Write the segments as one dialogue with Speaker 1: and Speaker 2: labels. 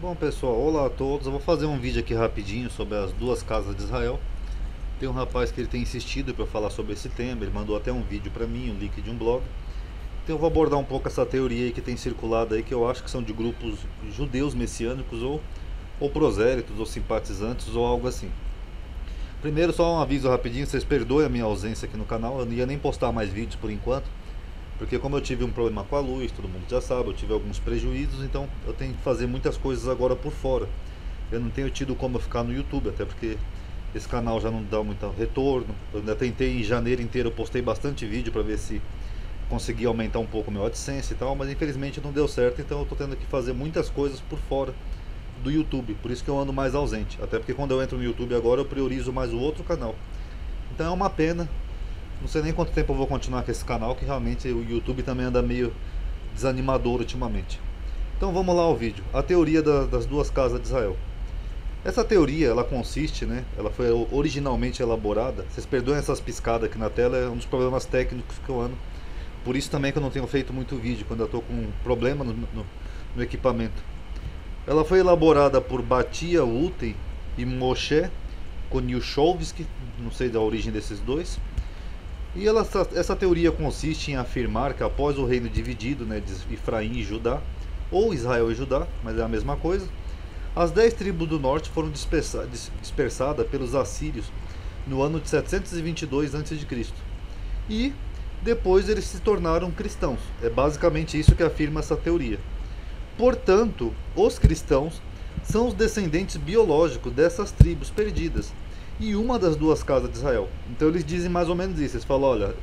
Speaker 1: Bom pessoal, olá a todos. Eu vou fazer um vídeo aqui rapidinho sobre as duas casas de Israel. Tem um rapaz que ele tem insistido para eu falar sobre esse tema, ele mandou até um vídeo para mim, um link de um blog. Então eu vou abordar um pouco essa teoria aí que tem circulado aí, que eu acho que são de grupos judeus messiânicos ou prosélitos ou simpatizantes ou algo assim. Primeiro, só um aviso rapidinho, vocês perdoem a minha ausência aqui no canal, eu não ia nem postar mais vídeos por enquanto, porque como eu tive um problema com a luz, todo mundo já sabe, eu tive alguns prejuízos, então eu tenho que fazer muitas coisas agora por fora. Eu não tenho tido como ficar no YouTube, até porque esse canal já não dá muito retorno. Eu ainda tentei em janeiro inteiro, eu postei bastante vídeo para ver se conseguia aumentar um pouco o meu AdSense e tal, mas infelizmente não deu certo, então eu estou tendo que fazer muitas coisas por fora do YouTube, por isso que eu ando mais ausente, até porque quando eu entro no YouTube agora eu priorizo mais o outro canal. Então é uma pena, não sei nem quanto tempo eu vou continuar com esse canal, que realmente o YouTube também anda meio desanimador ultimamente. Então vamos lá ao vídeo. A teoria das duas casas de Israel. Essa teoria, ela consiste, né? Ela foi originalmente elaborada. Vocês perdoem essas piscadas aqui na tela, é um dos problemas técnicos que eu ando. Por isso também que eu não tenho feito muito vídeo, quando eu estou com um problema no equipamento. Ela foi elaborada por Batia Uten e Moshe Koniushowski, não sei da origem desses dois. E essa teoria consiste em afirmar que após o reino dividido, né, de Efraim e Judá, ou Israel e Judá, mas é a mesma coisa, as 10 tribos do norte foram dispersadas pelos assírios no ano de 722 a.C. E depois eles se tornaram cristãos. É basicamente isso que afirma essa teoria. Portanto, os cristãos são os descendentes biológicos dessas tribos perdidas e uma das duas casas de Israel. Então eles dizem mais ou menos isso. Eles falam: olha,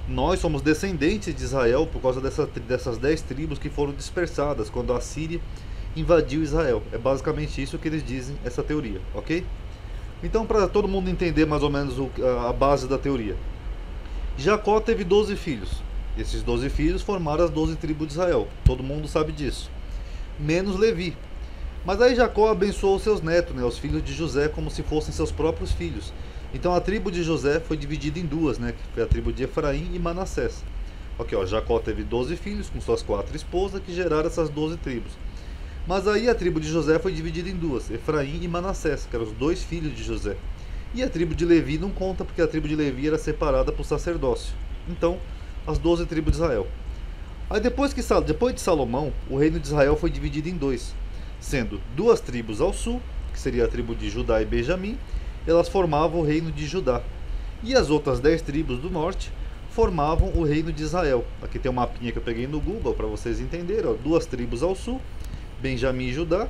Speaker 1: nós somos descendentes de Israel por causa dessas 10 tribos que foram dispersadas quando a Síria invadiu Israel. É basicamente isso que eles dizem, essa teoria, ok? Então, para todo mundo entender mais ou menos a base da teoria, Jacó teve 12 filhos. Esses 12 filhos formaram as 12 tribos de Israel. Todo mundo sabe disso. Menos Levi. Mas aí Jacó abençoou os seus netos, né, os filhos de José, como se fossem seus próprios filhos. Então a tribo de José foi dividida em duas, né, que foi a tribo de Efraim e Manassés. Ok, ó, Jacó teve 12 filhos com suas 4 esposas que geraram essas 12 tribos. Mas aí a tribo de José foi dividida em duas, Efraim e Manassés, que eram os dois filhos de José. E a tribo de Levi não conta, porque a tribo de Levi era separada por sacerdócio. Então, as 12 tribos de Israel. Aí depois de Salomão, o reino de Israel foi dividido em dois, sendo duas tribos ao sul, que seria a tribo de Judá e Benjamim, elas formavam o reino de Judá. E as outras 10 tribos do norte formavam o reino de Israel. Aqui tem um mapinha que eu peguei no Google para vocês entenderem, ó, duas tribos ao sul, Benjamim e Judá.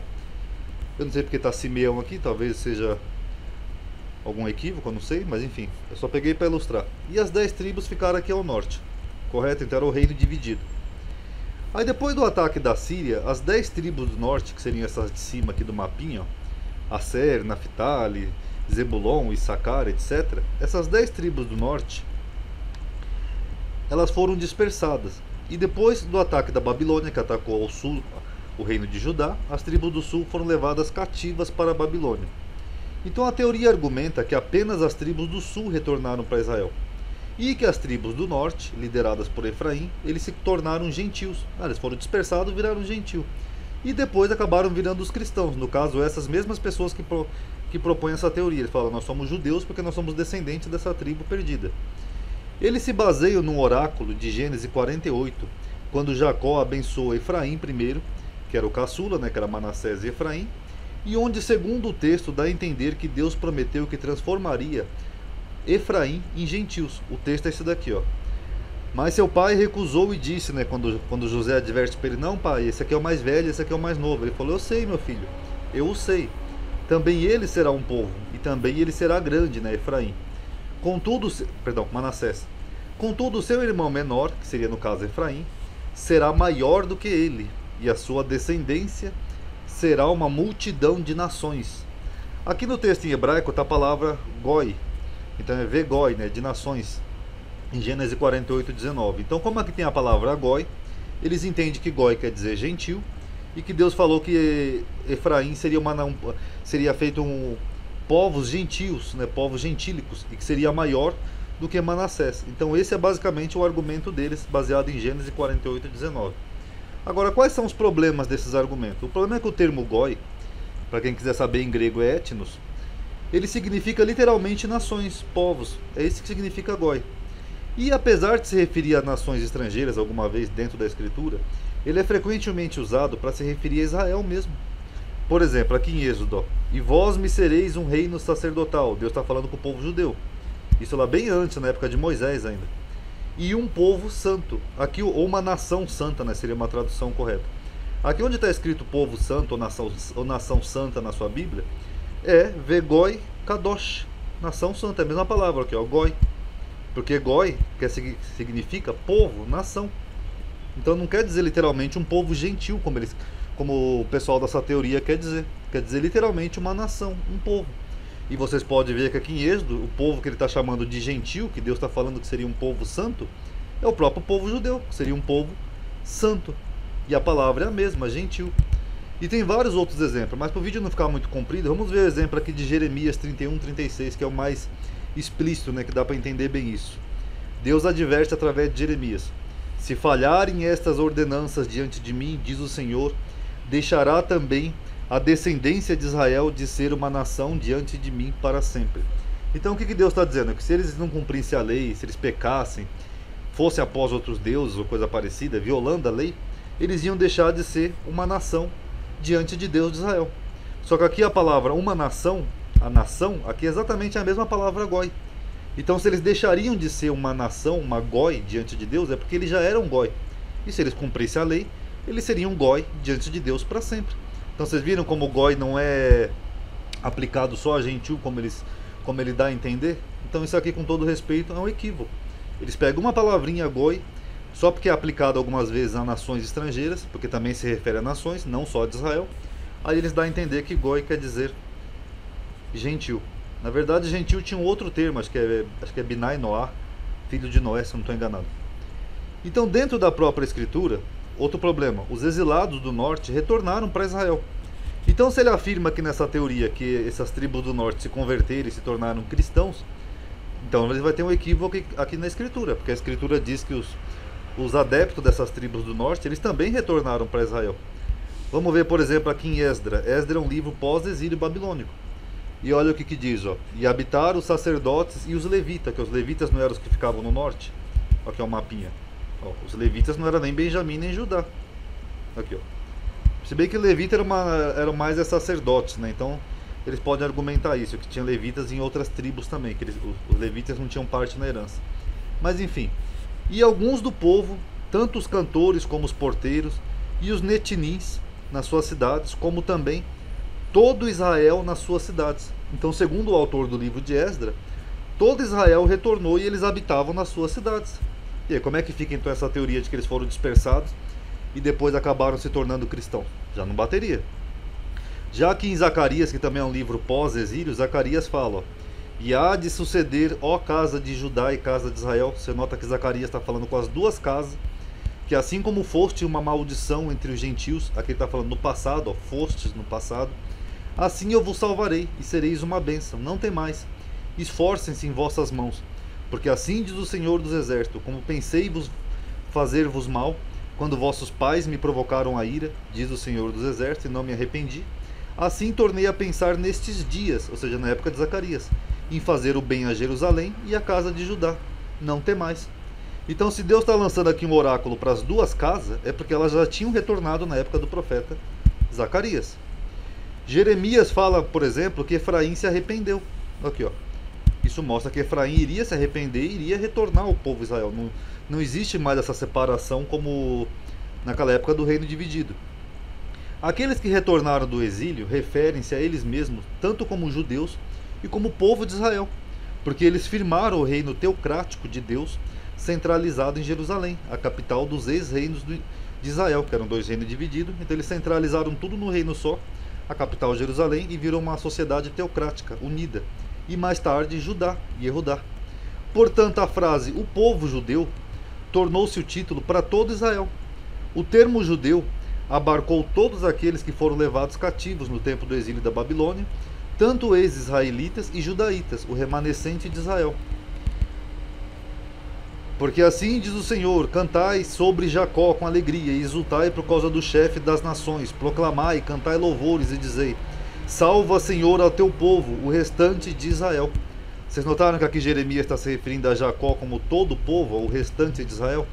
Speaker 1: Eu não sei porque está Simeão aqui, talvez seja algum equívoco, eu não sei, mas enfim, eu só peguei para ilustrar. E as 10 tribos ficaram aqui ao norte, correto? Então era o reino dividido. Aí depois do ataque da Síria, as 10 tribos do norte, que seriam essas de cima aqui do mapinha, ó, Aser, Naphtali, Zebulon, Issacar, etc. Essas 10 tribos do norte, elas foram dispersadas. E depois do ataque da Babilônia, que atacou ao sul o reino de Judá, as tribos do sul foram levadas cativas para a Babilônia. Então a teoria argumenta que apenas as tribos do sul retornaram para Israel. E que as tribos do norte, lideradas por Efraim, eles se tornaram gentios. Eles foram dispersados e viraram gentio. E depois acabaram virando os cristãos. No caso, essas mesmas pessoas que propõem essa teoria. Eles falam: nós somos judeus porque nós somos descendentes dessa tribo perdida. Eles se baseiam num oráculo de Gênesis 48, quando Jacó abençoa Efraim primeiro, que era o caçula, né, que era Manassés e Efraim, e onde, segundo o texto, dá a entender que Deus prometeu que transformaria Efraim em gentios. O texto é esse daqui, ó. Mas seu pai recusou e disse, né, quando José adverte para ele: não, pai, esse aqui é o mais velho, esse aqui é o mais novo. Ele falou: eu sei, meu filho, eu o sei. Também ele será um povo, e também ele será grande, né, Efraim. Contudo, Manassés. Contudo, seu irmão menor, que seria no caso Efraim, será maior do que ele, e a sua descendência será uma multidão de nações. Aqui no texto em hebraico está a palavra goi, então é vegoi, né, de nações, em Gênesis 48, 19. Então, como aqui tem a palavra goi, eles entendem que goi quer dizer gentil, e que Deus falou que Efraim seria feito povos gentios, né, povos gentílicos, e que seria maior do que Manassés. Então esse é basicamente o argumento deles, baseado em Gênesis 48, 19. Agora, quais são os problemas desses argumentos? O problema é que o termo goi, para quem quiser saber em grego é etnos, ele significa literalmente nações, povos. É isso que significa goi. E apesar de se referir a nações estrangeiras alguma vez dentro da escritura, ele é frequentemente usado para se referir a Israel mesmo. Por exemplo, aqui em Êxodo, ó, e vós me sereis um reino sacerdotal. Deus está falando com o povo judeu. Isso lá bem antes, na época de Moisés ainda. E um povo santo. Aqui, ou uma nação santa, né, seria uma tradução correta. Aqui onde está escrito povo santo ou nação santa na sua Bíblia, é Vegoi Kadosh. Nação santa, é a mesma palavra aqui, ó, Goi. Porque Goi significa povo, nação. Então não quer dizer literalmente um povo gentil, como o pessoal dessa teoria quer dizer. Quer dizer literalmente uma nação, um povo. E vocês podem ver que aqui em Êxodo, o povo que ele está chamando de gentil, que Deus está falando que seria um povo santo, é o próprio povo judeu, que seria um povo santo. E a palavra é a mesma, gentil. E tem vários outros exemplos, mas para o vídeo não ficar muito comprido, vamos ver o exemplo aqui de Jeremias 31:36, que é o mais explícito, né, que dá para entender bem isso. Deus adverte através de Jeremias: se falharem estas ordenanças diante de mim, diz o Senhor, deixará também a descendência de Israel de ser uma nação diante de mim para sempre. Então o que Deus está dizendo? Que se eles não cumprissem a lei, se eles pecassem, fossem após outros deuses ou coisa parecida, violando a lei, eles iam deixar de ser uma nação diante de Deus de Israel. Só que aqui a palavra uma nação, a nação, aqui é exatamente a mesma palavra goi. Então se eles deixariam de ser uma nação, uma goi diante de Deus, é porque eles já eram goi. E se eles cumprissem a lei, eles seriam goi diante de Deus para sempre. Então vocês viram como o goi não é aplicado só a gentil, como ele dá a entender? Então isso aqui, com todo respeito, é um equívoco. Eles pegam uma palavrinha goi, só porque é aplicado algumas vezes a nações estrangeiras, porque também se refere a nações, não só de Israel. Aí eles dão a entender que goi quer dizer gentil. Na verdade, gentil tinha um outro termo, acho que é Binai Noah, filho de Noé, se eu não estou enganado. Então, dentro da própria escritura, outro problema: os exilados do norte retornaram para Israel. Então, se ele afirma que nessa teoria que essas tribos do norte se converteram e se tornaram cristãos, então ele vai ter um equívoco aqui na escritura, porque a escritura diz que os adeptos dessas tribos do norte, eles também retornaram para Israel. Vamos ver, por exemplo, aqui em Esdra. Esdra é um livro pós-exílio babilônico. E olha o que diz, ó. E habitaram os sacerdotes e os levitas, que os levitas não eram os que ficavam no norte. Aqui é um mapinha. Ó, os levitas não eram nem Benjamim nem Judá. Aqui, ó. Se bem que levita eram mais sacerdotes, né? Então eles podem argumentar isso, que tinha levitas em outras tribos também, que os levitas não tinham parte na herança. Mas enfim. E alguns do povo, tanto os cantores como os porteiros, e os netinins nas suas cidades, como também todo Israel nas suas cidades. Então, segundo o autor do livro de Esdra, todo Israel retornou e eles habitavam nas suas cidades. E aí, como é que fica então essa teoria de que eles foram dispersados e depois acabaram se tornando cristãos? Já não bateria. Já que em Zacarias, que também é um livro pós-exílio, Zacarias fala, ó, e há de suceder, ó casa de Judá e casa de Israel. Você nota que Zacarias está falando com as duas casas, que assim como foste uma maldição entre os gentios, aqui ele está falando no passado, ó, fostes no passado, assim eu vos salvarei e sereis uma bênção. Não temais, esforcem-se em vossas mãos, porque assim diz o Senhor dos Exércitos, como pensei fazer-vos mal, quando vossos pais me provocaram a ira, diz o Senhor dos Exércitos, e não me arrependi, assim tornei a pensar nestes dias, ou seja, na época de Zacarias, em fazer o bem a Jerusalém e a casa de Judá. Não temais. Então, se Deus está lançando aqui um oráculo para as duas casas, é porque elas já tinham retornado na época do profeta Zacarias. Jeremias fala, por exemplo, que Efraim se arrependeu. Aqui, ó. Isso mostra que Efraim iria se arrepender e iria retornar ao povo de Israel. Não existe mais essa separação como naquela época do reino dividido. Aqueles que retornaram do exílio referem-se a eles mesmos, tanto como judeus e como povo de Israel, porque eles firmaram o reino teocrático de Deus, centralizado em Jerusalém, a capital dos ex-reinos de Israel, que eram dois reinos divididos. Então eles centralizaram tudo no reino só, a capital Jerusalém, e virou uma sociedade teocrática, unida. E mais tarde Judá e Yehudá. Portanto, a frase "o povo judeu" tornou-se o título para todo Israel. O termo judeu abarcou todos aqueles que foram levados cativos no tempo do exílio da Babilônia, tanto ex-israelitas e judaítas, o remanescente de Israel. Porque assim diz o Senhor: cantai sobre Jacó com alegria, e exultai por causa do chefe das nações, proclamai, cantai louvores e dizei: Salva, Senhor, ao teu povo, o restante de Israel. Vocês notaram que aqui Jeremias está se referindo a Jacó como todo o povo, o restante de Israel?